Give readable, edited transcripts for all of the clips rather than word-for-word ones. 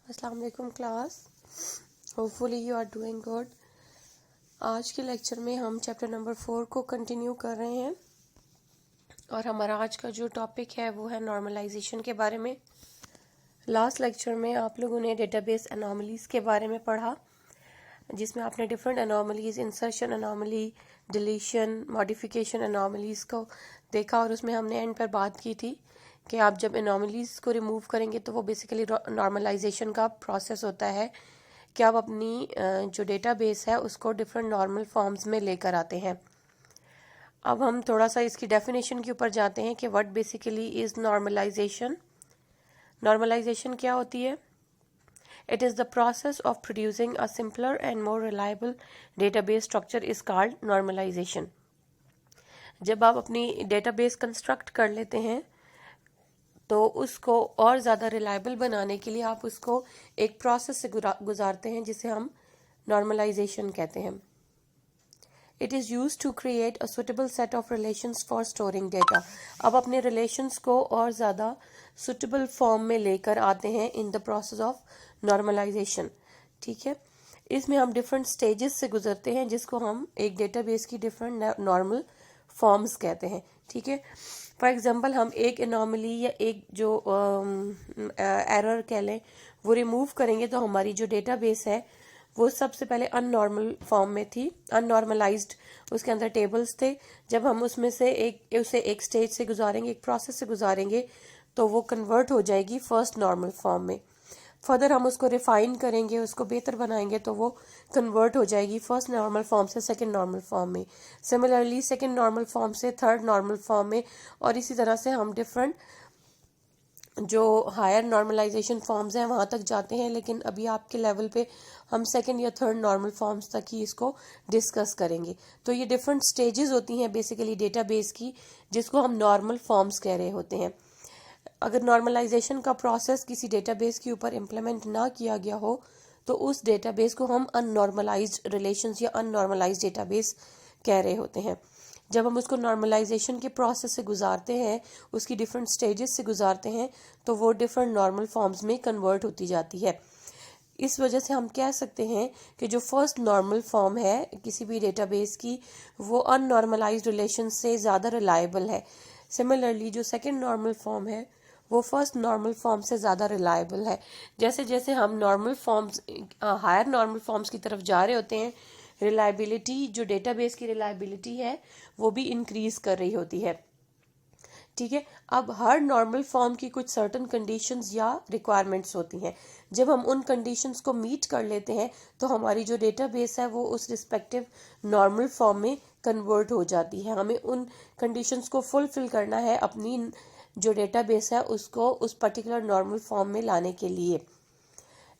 अस्सलाम वालेकुम class, hopefully you are doing good. आज के लेक्चर में हम चैप्टर नंबर 4 को कंटिन्यू कर रहे हैं और हमारा आज का जो टॉपिक है वो है नॉर्मलाइजेशन के बारे में। लास्ट लेक्चर में आप लोगों ने डेटाबेस एनॉमलीज के बारे में पढ़ा, जिसमें आपने different anomalies, insertion anomaly, deletion, modification anomalies को देखा और उसमें हमने एंड पर बात की थी कि आप जब एनॉमलीज को रिमूव करेंगे तो वो बेसिकली नॉर्मलाइजेशन का प्रोसेस होता है कि आप अपनी जो डेटाबेस है उसको डिफरेंट नॉर्मल फॉर्म्स में लेकर आते हैं। अब हम थोड़ा सा इसकी डेफिनेशन के ऊपर जाते हैं कि what basically is normalisation. Normalisation क्या होती है? It is the process of producing a simpler and more reliable database structure is called normalization. जब आप अपनी डेटाबेस कंस्ट्रक्ट कर लेते हैं तो उसको और ज़्यादा रिलायबल बनाने के लिए आप उसको एक प्रोसेस से गुजारते हैं जिसे हम नॉर्मलाइजेशन कहते हैं। It is used to create a suitable set of relations for storing data. अब अपने relations को और ज़्यादा suitable form में लेकर आते हैं in the process of normalization. ठीक है, इसमें हम different stages से गुजरते हैं जिसको हम एक database की different normal forms कहते हैं। ठीक है, फॉर एग्जाम्पल हम एक एनॉमली या एक जो एरर कह लें वो रिमूव करेंगे तो हमारी जो डेटाबेस है वो सबसे पहले अननॉर्मल फॉर्म में थी, अननॉर्मलाइज्ड, उसके अंदर टेबल्स थे। जब हम उसमें से उसे एक स्टेज से गुजारेंगे, एक प्रोसेस से गुजारेंगे तो वो कन्वर्ट हो जाएगी फर्स्ट नॉर्मल फॉर्म में। फर्दर हम उसको रिफाइन करेंगे, उसको बेहतर बनाएंगे तो वो कन्वर्ट हो जाएगी फर्स्ट नॉर्मल फॉर्म से सेकंड नॉर्मल फॉर्म में, सिमिलरली सेकंड नॉर्मल फॉर्म से थर्ड नॉर्मल फॉर्म में, और इसी तरह से हम डिफरेंट जो हायर नॉर्मलाइजेशन फॉर्म्स हैं वहाँ तक जाते हैं। लेकिन अभी आपके लेवल पे हम सेकंड या थर्ड नॉर्मल फॉर्म्स तक ही इसको डिस्कस करेंगे। तो ये डिफरेंट स्टेजेस होती हैं बेसिकली डेटाबेस की, जिसको हम नॉर्मल फॉर्म्स कह रहे होते हैं। अगर नॉर्मलाइजेशन का प्रोसेस किसी डेटाबेस के ऊपर इम्प्लीमेंट ना किया गया हो तो उस डेटाबेस को हम अननॉर्मलाइज्ड रिलेशंस या अननॉर्मलाइज्ड डेटाबेस कह रहे होते हैं। जब हम उसको नॉर्मलाइजेशन के प्रोसेस से गुजारते हैं, उसकी डिफरेंट स्टेजेस से गुजारते हैं तो वो डिफरेंट नॉर्मल फॉर्म्स में कन्वर्ट होती जाती है। इस वजह से हम कह सकते हैं कि जो फर्स्ट नॉर्मल फॉर्म है किसी भी डेटाबेस की वो अननॉर्मलाइज्ड रिलेशन से ज़्यादा रिलायबल है। सिमिलरली जो सेकंड नॉर्मल फॉर्म है वो फर्स्ट नॉर्मल फॉर्म से ज़्यादा रिलायबल है। जैसे जैसे हम normal forms, higher normal forms की तरफ जा रहे होते हैं, रिलायबिलिटी, जो डेटाबेस की रिलायबिलिटी है वो भी इंक्रीज कर रही होती है। ठीक है, अब हर नॉर्मल फॉर्म की कुछ सर्टन कंडीशंस या रिक्वायरमेंट्स होती हैं। जब हम उन कंडीशंस को मीट कर लेते हैं तो हमारी जो डेटाबेस है वो उस रिस्पेक्टिव नॉर्मल फॉर्म में कन्वर्ट हो जाती है। हमें उन कंडीशंस को फुलफिल करना है अपनी जो डेटाबेस है उसको उस पर्टिकुलर नॉर्मल फॉर्म में लाने के लिए।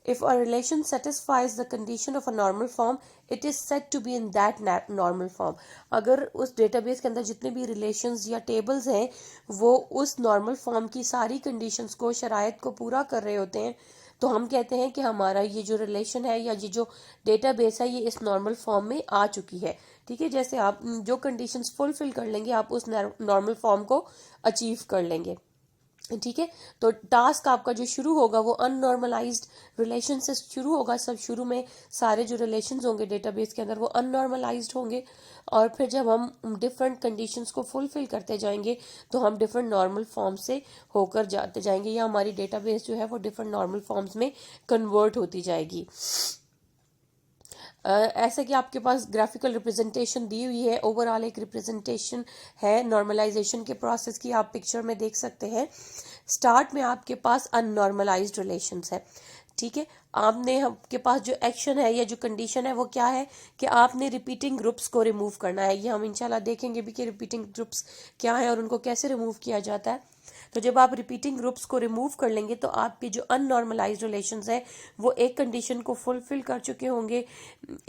If a relation satisfies the condition of a normal form, it is said to be in that normal form. अगर उस डेटाबेस के अंदर जितने भी रिलेशंस या टेबल्स हैं वो उस नॉर्मल फॉर्म की सारी कंडीशंस को, शराइत को पूरा कर रहे होते हैं तो हम कहते हैं कि हमारा ये जो रिलेशन है या ये जो डेटाबेस है ये इस नॉर्मल फॉर्म में आ चुकी है। ठीक है, जैसे आप जो कंडीशंस फुलफिल कर लेंगे आप उस नॉर्मल फॉर्म को अचीव कर लेंगे। ठीक है, तो टास्क आपका जो शुरू होगा वो अननॉर्मलाइज्ड रिलेशन से शुरू होगा। सब शुरू में सारे जो रिलेशंस होंगे डेटाबेस के अंदर वो अननॉर्मलाइज्ड होंगे और फिर जब हम डिफरेंट कंडीशंस को फुलफिल करते जाएंगे तो हम डिफरेंट नॉर्मल फॉर्म से होकर जाते जाएंगे या हमारी डेटाबेस जो है वो डिफरेंट नॉर्मल फॉर्म्स में कन्वर्ट होती जाएगी। ऐसे कि आपके पास ग्राफिकल रिप्रेजेंटेशन दी हुई है, ओवरऑल एक रिप्रेजेंटेशन है नॉर्मलाइजेशन के प्रोसेस की, आप पिक्चर में देख सकते हैं। स्टार्ट में आपके पास अननॉर्मलाइज्ड रिलेशंस है। ठीक है, आपके पास जो एक्शन है या जो कंडीशन है वो क्या है कि आपने रिपीटिंग ग्रुप्स को रिमूव करना है। ये हम इंशाल्लाह देखेंगे भी कि रिपीटिंग ग्रुप्स क्या है और उनको कैसे रिमूव किया जाता है। तो जब आप रिपीटिंग ग्रुप्स को रिमूव कर लेंगे तो आपके जो अननॉर्मलाइज्ड रिलेशंस है वो एक कंडीशन को फुलफिल कर चुके होंगे,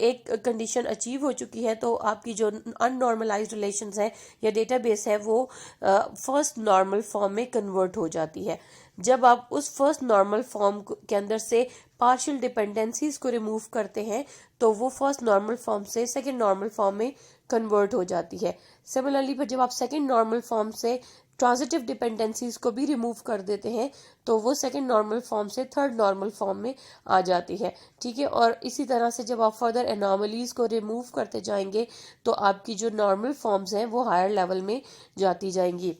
एक कंडीशन अचीव हो चुकी है, तो आपकी जो अननॉर्मलाइज्ड रिलेशंस है या डेटाबेस है वो फर्स्ट नॉर्मल फॉर्म में कन्वर्ट हो जाती है। जब आप उस फर्स्ट नॉर्मल फॉर्म के अंदर से पार्शियल डिपेंडेंसीज को रिमूव करते हैं तो वो फर्स्ट नॉर्मल फॉर्म से सेकंड नॉर्मल फॉर्म में कन्वर्ट हो जाती है। सिमिलरली फिर जब आप सेकंड नॉर्मल फॉर्म से ट्रांजिटिव डिपेंडेंसीज को भी रिमूव कर देते हैं तो वो सेकंड नॉर्मल फॉर्म से थर्ड नॉर्मल फॉर्म में आ जाती है, ठीक है। और इसी तरह से जब आप फर्दर एनॉमलीज को रिमूव करते जाएंगे तो आपकी जो नॉर्मल फॉर्म्स हैं वो हायर लेवल में जाती जाएंगी।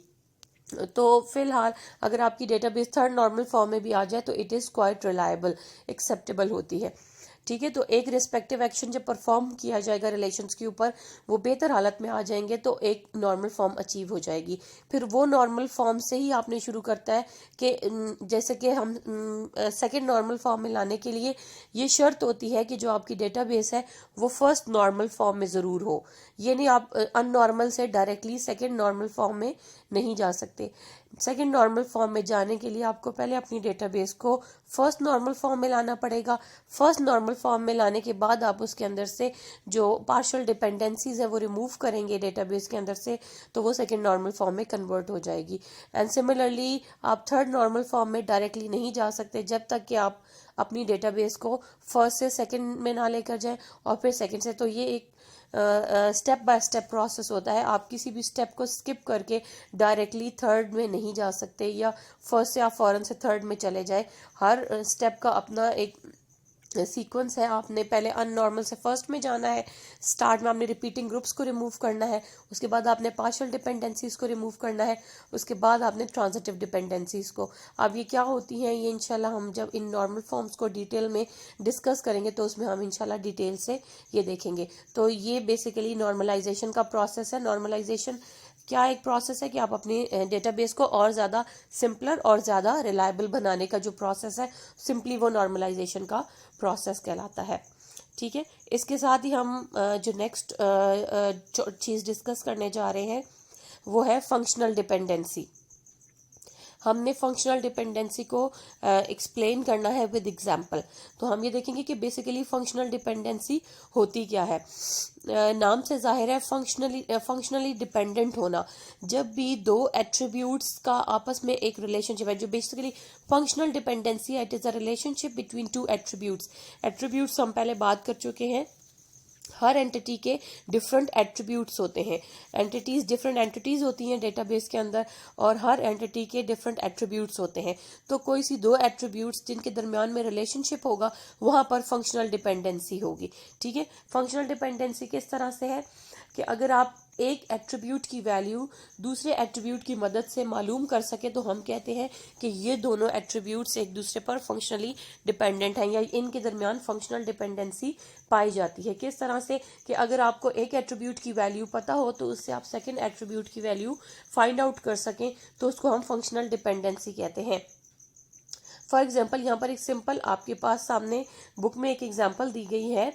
तो फिलहाल अगर आपकी डेटाबेस थर्ड नॉर्मल फॉर्म में भी आ जाए तो it is quite reliable, acceptable होती है, ठीक है। तो एक रिस्पेक्टिव एक्शन जब परफॉर्म किया जाएगा रिलेशंस के ऊपर, वो बेहतर हालत में आ जाएंगे तो एक नॉर्मल फॉर्म अचीव हो जाएगी। फिर वो नॉर्मल फॉर्म से ही आपने शुरू करता है कि जैसे कि हम सेकंड नॉर्मल फॉर्म में लाने के लिए ये शर्त होती है कि जो आपकी डेटाबेस है वो फर्स्ट नॉर्मल फॉर्म में ज़रूर हो। ये नहीं आप अननॉर्मल से डायरेक्टली सेकंड नॉर्मल फॉर्म में नहीं जा सकते। सेकंड नॉर्मल फॉर्म में जाने के लिए आपको पहले अपनी डेटाबेस को फर्स्ट नॉर्मल फॉर्म में लाना पड़ेगा। फर्स्ट नॉर्मल फॉर्म में लाने के बाद आप उसके अंदर से जो पार्शियल डिपेंडेंसीज है वो रिमूव करेंगे डेटाबेस के अंदर से, तो वो सेकंड नॉर्मल फॉर्म में कन्वर्ट हो जाएगी। एंड सिमिलरली आप थर्ड नॉर्मल फॉर्म में डायरेक्टली नहीं जा सकते जब तक कि आप अपनी डेटाबेस को फर्स्ट से सेकंड में ना लेकर जाएं और फिर सेकंड से। तो ये एक स्टेप बाय स्टेप प्रोसेस होता है। आप किसी भी स्टेप को स्किप करके डायरेक्टली थर्ड में नहीं जा सकते या फर्स्ट से आप फौरन से थर्ड में चले जाए। हर स्टेप का अपना एक सीक्वेंस है। आपने पहले अननॉर्मल से फर्स्ट में जाना है, स्टार्ट में आपने रिपीटिंग ग्रुप्स को रिमूव करना है, उसके बाद आपने पार्शियल डिपेंडेंसीज को रिमूव करना है, उसके बाद आपने ट्रांजिटिव डिपेंडेंसीज को। अब ये क्या होती हैं ये इंशाल्लाह हम जब इन नॉर्मल फॉर्म्स को डिटेल में डिस्कस करेंगे तो उसमें हम इंशाल्लाह डिटेल से ये देखेंगे। तो ये बेसिकली नॉर्मलाइजेशन का प्रोसेस है। नॉर्मलाइजेशन क्या एक प्रोसेस है कि आप अपनी डेटाबेस को और ज़्यादा सिंपलर और ज़्यादा रिलायबल बनाने का जो प्रोसेस है, सिंपली वो नॉर्मलाइजेशन का प्रोसेस कहलाता है, ठीक है। इसके साथ ही हम जो नेक्स्ट चीज़ डिस्कस करने जा रहे हैं वो है फंक्शनल डिपेंडेंसी। हमने फंक्शनल डिपेंडेंसी को एक्सप्लेन करना है विद एग्जांपल। तो हम ये देखेंगे कि बेसिकली फंक्शनल डिपेंडेंसी होती क्या है। नाम से जाहिर है फंक्शनली डिपेंडेंट होना। जब भी दो एट्रीब्यूट्स का आपस में एक रिलेशनशिप है, जो बेसिकली फंक्शनल डिपेंडेंसी है, it is a relationship between two attributes. Attributes हम पहले बात कर चुके हैं। हर एंटिटी के डिफरेंट एट्रीब्यूट्स होते हैं। एंटिटीज डिफरेंट एंटिटीज होती हैं डेटाबेस के अंदर और हर एंटिटी के डिफरेंट एट्रीब्यूट्स होते हैं। तो कोई सी दो एट्रीब्यूट्स जिनके दरमियान में रिलेशनशिप होगा वहां पर फंक्शनल डिपेंडेंसी होगी, ठीक है। फंक्शनल डिपेंडेंसी किस तरह से है कि अगर आप एक एट्रीब्यूट की वैल्यू दूसरे एट्रीब्यूट की मदद से मालूम कर सके तो हम कहते हैं कि ये दोनों एट्रीब्यूट्स एक दूसरे पर फंक्शनली डिपेंडेंट हैं या इनके दरमियान फंक्शनल डिपेंडेंसी पाई जाती है। किस तरह से कि अगर आपको एक एट्रीब्यूट की वैल्यू पता हो तो उससे आप सेकंड एट्रीब्यूट की वैल्यू फाइंड आउट कर सकें तो उसको हम फंक्शनल डिपेंडेंसी कहते हैं। फॉर एग्जाम्पल यहाँ पर एक सिंपल आपके पास सामने बुक में एक एग्जाम्पल दी गई है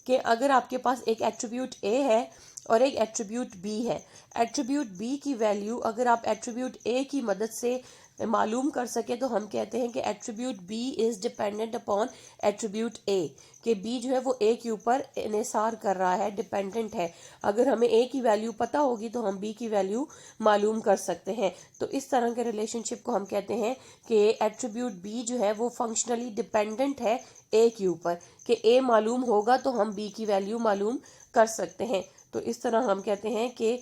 कि अगर आपके पास एक एट्रीब्यूट ए है और एक एट्रीब्यूट बी है। एट्रीब्यूट बी की वैल्यू अगर आप एट्रीब्यूट ए की मदद से मालूम कर सके तो हम कहते हैं कि attribute B is dependent upon attribute A, कि बी जो है वो ए के ऊपर इन्हिसार कर रहा है, डिपेंडेंट है। अगर हमें ए की वैल्यू पता होगी तो हम बी की वैल्यू मालूम कर सकते हैं। तो इस तरह के रिलेशनशिप को हम कहते हैं कि एट्रीब्यूट बी जो है वो फंक्शनली डिपेंडेंट है ए के ऊपर, कि ए मालूम होगा तो हम बी की वैल्यू मालूम कर सकते हैं। तो इस तरह हम कहते हैं कि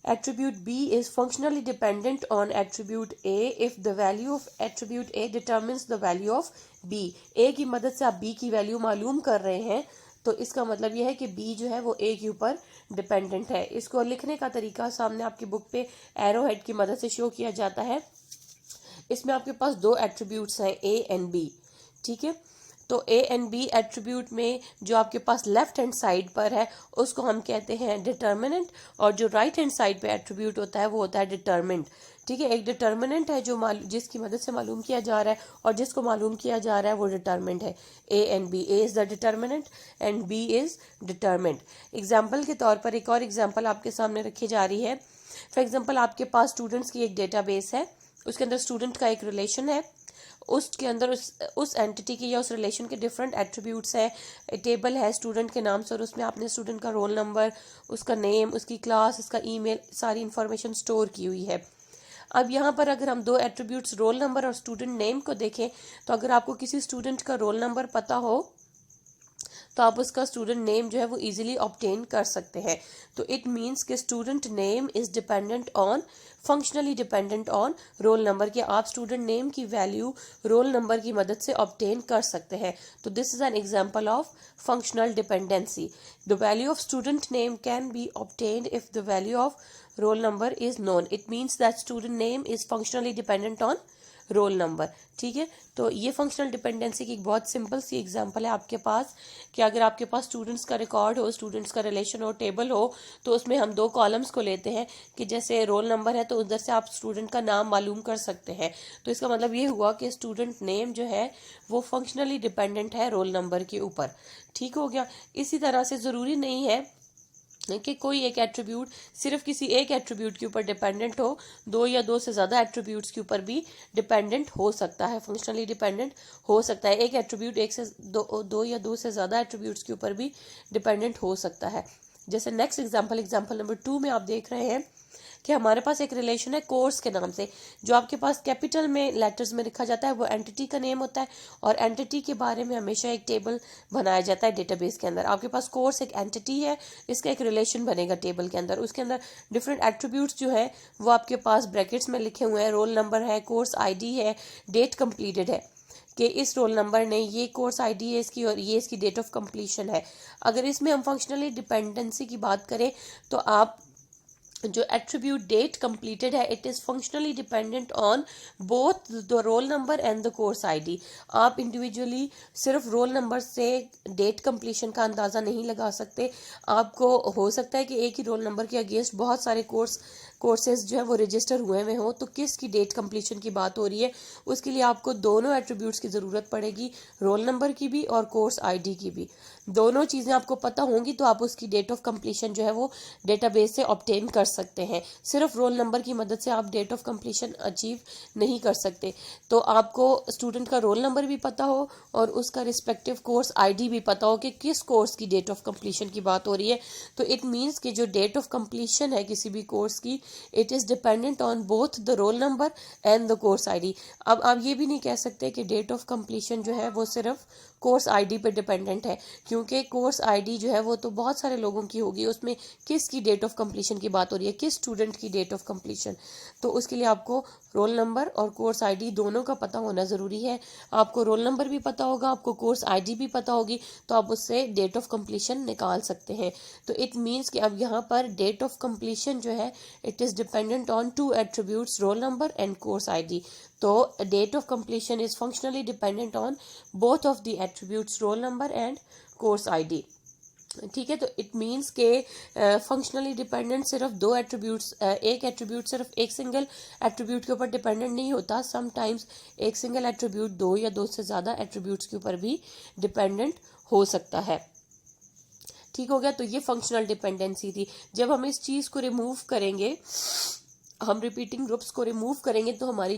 attribute B is functionally dependent on attribute A if the value of attribute A determines the value of B। A की मदद से आप B की वैल्यू मालूम कर रहे हैं तो इसका मतलब यह है कि B जो है वो A के ऊपर डिपेंडेंट है। इसको लिखने का तरीका सामने आपकी बुक पे एरो हेड की मदद से शो किया जाता है। इसमें आपके पास दो एट्रीब्यूट्स हैं A एंड B, ठीक है। तो ए एंड बी एट्रीब्यूट में जो आपके पास लेफ्ट हैंड साइड पर है उसको हम कहते हैं डिटर्मिनेंट और जो राइट हैंड साइड पे एट्रीब्यूट होता है वो होता है डिटर्मिनेंट, ठीक है। एक डिटर्मिनेंट है जो जिसकी मदद से मालूम किया जा रहा है और जिसको मालूम किया जा रहा है वो डिटर्मिनेंट है। A and B, A is the determinant and B is determinant. Example के तौर पर एक और एग्जाम्पल आपके सामने रखी जा रही है। फॉर एग्जाम्पल आपके पास स्टूडेंट्स की एक डेटाबेस है, उसके अंदर स्टूडेंट का एक रिलेशन है, उसके अंदर उस एंटिटी की या उस रिलेशन के डिफरेंट एट्रीब्यूट्स है। टेबल है स्टूडेंट के नाम से और उसमें आपने स्टूडेंट का रोल नंबर, उसका नेम, उसकी क्लास, उसका ईमेल, सारी इंफॉर्मेशन स्टोर की हुई है। अब यहाँ पर अगर हम दो एट्रीब्यूट्स रोल नंबर और स्टूडेंट नेम को देखें तो अगर आपको किसी स्टूडेंट का रोल नंबर पता हो तो आप उसका स्टूडेंट नेम जो है वो इजीली ऑब्टेन कर सकते हैं। तो इट मीन्स कि student name is dependent on, functionally dependent on roll number, कि आप स्टूडेंट नेम की वैल्यू रोल नंबर की मदद से ऑब्टेन कर सकते हैं। तो this is an example of functional dependency. The value of student name can be obtained if the value of roll number is known. It means that student name is functionally dependent on roll number. ठीक है, तो ये functional dependency की एक बहुत simple सी example है आपके पास, कि अगर आपके पास स्टूडेंट्स का रिकॉर्ड हो, स्टूडेंट्स का रिलेशन हो, टेबल हो, तो उसमें हम दो कॉलम्स को लेते हैं कि जैसे रोल नंबर है तो उधर से आप स्टूडेंट का नाम मालूम कर सकते हैं। तो इसका मतलब ये हुआ कि स्टूडेंट नेम जो है वो फंक्शनली डिपेंडेंट है रोल नंबर के ऊपर। ठीक हो गया। इसी तरह से ज़रूरी नहीं है कि कोई एक एट्रीब्यूट सिर्फ किसी एक एट्रीब्यूट के ऊपर डिपेंडेंट हो, दो या दो से ज़्यादा एट्रीब्यूट्स के ऊपर भी डिपेंडेंट हो सकता है, फंक्शनली डिपेंडेंट हो सकता है। एक एट्रीब्यूट एक से दो या दो से ज़्यादा एट्रीब्यूट्स के ऊपर भी डिपेंडेंट हो सकता है। जैसे नेक्स्ट एग्जांपल नंबर 2 में आप देख रहे हैं कि हमारे पास एक रिलेशन है कोर्स के नाम से। जो आपके पास कैपिटल में लेटर्स में लिखा जाता है वो एंटिटी का नेम होता है, और एंटिटी के बारे में हमेशा एक टेबल बनाया जाता है डेटाबेस के अंदर। आपके पास कोर्स एक एंटिटी है, इसका एक रिलेशन बनेगा टेबल के अंदर। उसके अंदर डिफरेंट एट्रीब्यूट्स जो है वो आपके पास ब्रैकेट्स में लिखे हुए हैं। रोल नंबर है, कोर्स आईडी है, डेट कंप्लीटेड है कि इस रोल नंबर ने, ये कोर्स आईडी है इसकी और ये इसकी डेट ऑफ कंप्लीशन है। अगर इसमें हम फंक्शनली डिपेंडेंसी की बात करें तो आप जो एट्रीब्यूट डेट कंप्लीटेड है, it is functionally dependent on both the role number and the course ID. आप इंडिविजुअली सिर्फ रोल नंबर से डेट कंप्लीशन का अंदाज़ा नहीं लगा सकते। आपको हो सकता है कि एक ही रोल नंबर के अगेंस्ट बहुत सारे कोर्सेज जो है वो रजिस्टर हुए हुए हों, तो किसकी डेट कंप्लीशन की बात हो रही है, उसके लिए आपको दोनों एट्रीब्यूट्स की ज़रूरत पड़ेगी, रोल नंबर की भी और कोर्स आईडी की भी। दोनों चीज़ें आपको पता होंगी तो आप उसकी डेट ऑफ कंप्लीशन जो है वो डेटाबेस से ऑब्टेन कर सकते हैं। सिर्फ रोल नंबर की मदद से आप डेट ऑफ कंप्लीशन अचीव नहीं कर सकते। तो आपको स्टूडेंट का रोल नंबर भी पता हो और उसका रिस्पेक्टिव कोर्स आईडी भी पता हो कि किस कोर्स की डेट ऑफ कंप्लीशन की बात हो रही है। तो इट मीन्स कि जो डेट ऑफ कंप्लीशन है किसी भी कोर्स की, it is dependent on both the role number and the course ID. अब आप ये भी नहीं कह सकते कि डेट ऑफ कंप्लीशन जो है वो सिर्फ कोर्स आईडी पे डिपेंडेंट है, क्योंकि कोर्स आईडी जो है वो तो बहुत सारे लोगों की होगी, उसमें किसकी डेट ऑफ कंप्लीशन की बात हो रही है, किस स्टूडेंट की डेट ऑफ कंप्लीशन। तो उसके लिए आपको रोल नंबर और कोर्स आईडी दोनों का पता होना ज़रूरी है। आपको रोल नंबर भी पता होगा, आपको कोर्स आईडी भी पता होगी, तो आप उससे डेट ऑफ कंप्लीशन निकाल सकते हैं। तो इट मीन्स कि अब यहाँ पर डेट ऑफ कंप्लीशन जो है it is dependent on two attributes, roll number and course ID. तो date of completion is functionally dependent on both of the attributes, roll number and course ID. ठीक है, तो इट मीन्स के functionally dependent सिर्फ दो attributes, एक attribute सिर्फ एक सिंगल एट्रीब्यूट के ऊपर डिपेंडेंट नहीं होता। समटाइम्स एक सिंगल एट्रीब्यूट दो या दो से ज़्यादा एट्रीब्यूट्स के ऊपर भी डिपेंडेंट हो सकता है। ठीक हो गया। तो ये फंक्शनल डिपेंडेंसी थी। जब हम इस चीज़ को रिमूव करेंगे, हम रिपीटिंग ग्रुप्स को रिमूव करेंगे, तो हमारी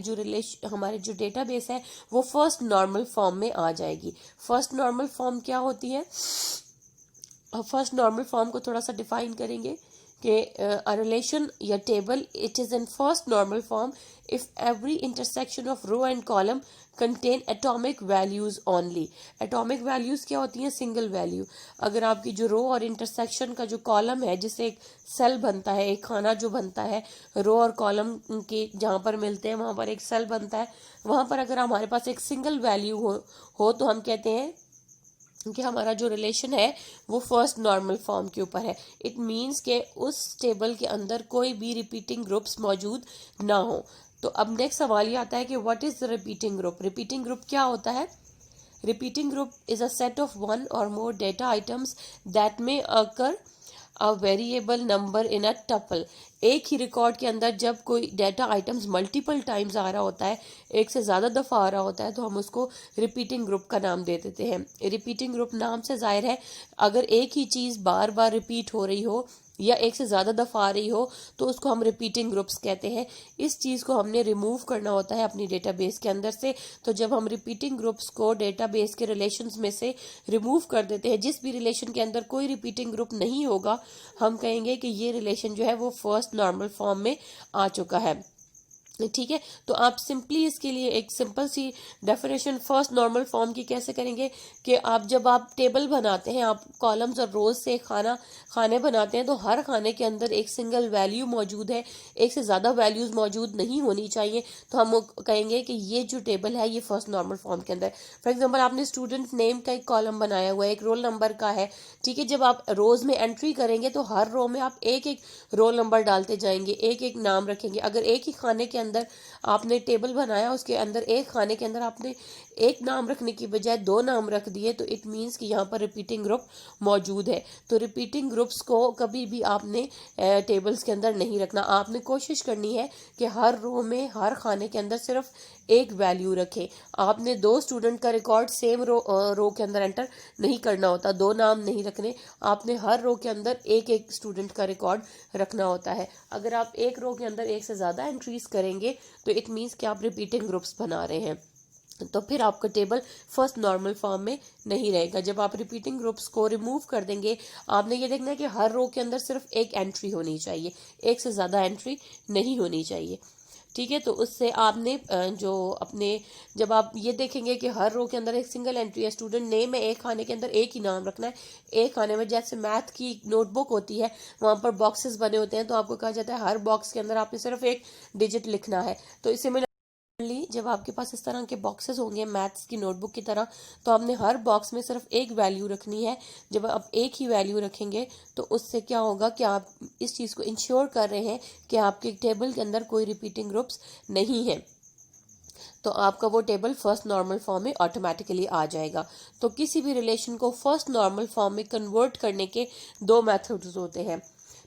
जो डेटाबेस है वो फर्स्ट नॉर्मल फॉर्म में आ जाएगी। फर्स्ट नॉर्मल फॉर्म क्या होती है? फर्स्ट नॉर्मल फॉर्म को थोड़ा सा डिफाइन करेंगे कि अ रिलेशन या table, it is in first normal form if every intersection of row and column contain atomic values only. Atomic values क्या होती हैं? Single value. अगर आपकी जो रो और इंटरसेक्शन का जो कॉलम है, जिससे एक सेल बनता है, एक खाना जो बनता है, रो और कॉलम के जहाँ पर मिलते हैं वहाँ पर एक सेल बनता है, वहाँ पर अगर हमारे पास एक सिंगल वैल्यू हो तो हम कहते हैं कि हमारा जो रिलेशन है वो फर्स्ट नॉर्मल फॉर्म के ऊपर है। इट मीन्स के उस टेबल के अंदर कोई भी रिपीटिंग ग्रुप्स मौजूद ना हो। तो अब नेक्स्ट सवाल ये आता है कि what is the repeating group? Repeating group क्या होता है? Repeating group is a set of one or more data items that may occur a variable number in a tuple. एक ही रिकॉर्ड के अंदर जब कोई डेटा आइटम्स मल्टीपल टाइम्स आ रहा होता है, एक से ज़्यादा दफ़ा आ रहा होता है, तो हम उसको रिपीटिंग ग्रुप का नाम दे देते हैं। रिपीटिंग ग्रुप नाम से ज़ाहिर है, अगर एक ही चीज़ बार बार रिपीट हो रही हो या एक से ज़्यादा दफ़ा आ रही हो तो उसको हम रिपीटिंग ग्रुप्स कहते हैं। इस चीज़ को हमने रिमूव करना होता है अपनी डेटाबेस के अंदर से। तो जब हम रिपीटिंग ग्रुप्स को डेटाबेस के रिलेशंस में से रिमूव कर देते हैं, जिस भी रिलेशन के अंदर कोई रिपीटिंग ग्रुप नहीं होगा, हम कहेंगे कि ये रिलेशन जो है वो फर्स्ट नॉर्मल फॉर्म में आ चुका है। ठीक है। तो आप सिंपली इसके लिए एक सिंपल सी डेफिनेशन फर्स्ट नॉर्मल फॉर्म की कैसे करेंगे कि आप जब आप टेबल बनाते हैं, आप कॉलम्स और रोज से खाने बनाते हैं, तो हर खाने के अंदर एक सिंगल वैल्यू मौजूद है, एक से ज्यादा वैल्यूज मौजूद नहीं होनी चाहिए। तो हम कहेंगे कि ये जो टेबल है ये फर्स्ट नॉर्मल फॉर्म के अंदर। फॉर एग्जाम्पल आपने स्टूडेंट नेम का एक कॉलम बनाया हुआ है, एक रोल नंबर का है, ठीक है। जब आप रोज में एंट्री करेंगे तो हर रो में आप एक एक रोल नंबर डालते जाएंगे, एक एक नाम रखेंगे। अगर एक ही खाने के अंदर आपने टेबल बनाया, उसके अंदर एक खाने के अंदर आपने एक नाम रखने की बजाय दो नाम रख दिए, तो इट मीन्स कि यहाँ पर रिपीटिंग ग्रुप मौजूद है। तो रिपीटिंग ग्रुप्स को कभी भी आपने टेबल्स के अंदर नहीं रखना। आपने कोशिश करनी है कि हर रो में, हर खाने के अंदर सिर्फ एक वैल्यू रखे। आपने दो स्टूडेंट का रिकॉर्ड सेम रो के अंदर एंटर नहीं करना होता, दो नाम नहीं रखने। आपने हर रो के अंदर एक एक स्टूडेंट का रिकॉर्ड रखना होता है। अगर आप एक रो के अंदर एक से ज्यादा एंट्रीज करेंगे तो इट मीन्स कि आप रिपीटिंग ग्रुप्स बना रहे हैं, तो फिर आपका टेबल फर्स्ट नॉर्मल फॉर्म में नहीं रहेगा। जब आप रिपीटिंग ग्रुप्स को रिमूव कर देंगे, आपने ये देखना है कि हर रो के अंदर सिर्फ एक एंट्री होनी चाहिए, एक से ज्यादा एंट्री नहीं होनी चाहिए, ठीक है। तो उससे आपने जो अपने, जब आप ये देखेंगे कि हर रो के अंदर एक सिंगल एंट्री है, स्टूडेंट नेम में एक खाने के अंदर एक ही नाम रखना है। एक खाने में जैसे मैथ की नोटबुक होती है, वहां पर बॉक्सेस बने होते हैं, तो आपको कहा जाता है हर बॉक्स के अंदर आपने सिर्फ एक डिजिट लिखना है। तो इसे में जब आपके पास इस तरह के बॉक्सेस होंगे मैथ्स की नोटबुक की तरह, तो आपने हर बॉक्स में सिर्फ एक वैल्यू रखनी है। जब आप एक ही वैल्यू रखेंगे तो उससे क्या होगा कि आप इस चीज को इंश्योर कर रहे हैं कि आपके टेबल के अंदर कोई रिपीटिंग ग्रुप्स नहीं है, तो आपका वो टेबल फर्स्ट नॉर्मल फॉर्म में ऑटोमेटिकली आ जाएगा। तो किसी भी रिलेशन को फर्स्ट नॉर्मल फॉर्म में कन्वर्ट करने के दो मेथड्स होते हैं।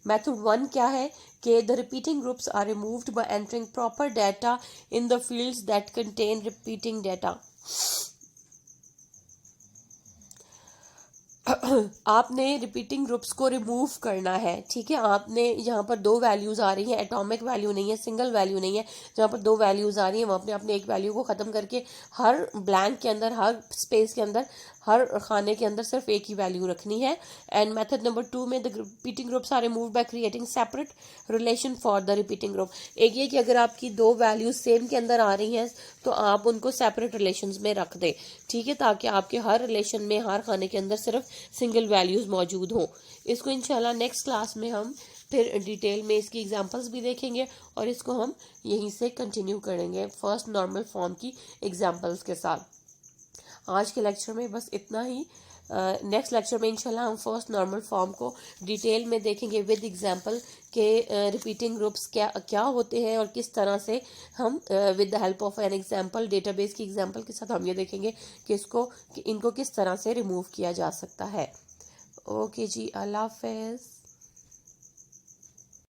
मेथड 1 क्या है कि the repeating groups are removed by entering proper data in the fields that contain repeating data. आपने रिपीटिंग ग्रुप्स को रिमूव करना है, ठीक है। आपने यहाँ पर दो वैल्यूज आ रही हैं, एटॉमिक वैल्यू नहीं है, सिंगल वैल्यू नहीं है। जहाँ पर दो वैल्यूज आ रही हैं वहाँ पे आपने एक वैल्यू को खत्म करके हर ब्लैंक के अंदर, हर स्पेस के अंदर, हर खाने के अंदर सिर्फ एक ही वैल्यू रखनी है। एंड मेथड नंबर 2 में the repeating groups are removed by creating separate relation for the repeating group. एक ये कि अगर आपकी दो वैल्यूज सेम के अंदर आ रही हैं तो आप उनको सेपरेट रिलेशंस में रख दें, ठीक है, ताकि आपके हर रिलेशन में, हर खाने के अंदर सिर्फ सिंगल वैल्यूज मौजूद हों। इसको इंशाल्लाह नेक्स्ट क्लास में हम फिर डिटेल में इसकी एग्जांपल्स भी देखेंगे और इसको हम यहीं से कंटिन्यू करेंगे फर्स्ट नॉर्मल फॉर्म की एग्जांपल्स के साथ। आज के लेक्चर में बस इतना ही। नेक्स्ट लेक्चर में इंशाल्लाह हम फर्स्ट नॉर्मल फॉर्म को डिटेल में देखेंगे विद एग्जांपल के रिपीटिंग ग्रुप्स क्या क्या होते हैं और किस तरह से हम with the help of an example, database की एग्जांपल के साथ हम ये देखेंगे कि इनको किस तरह से रिमूव किया जा सकता है। ओके जी, अल्लाह हाफिज़।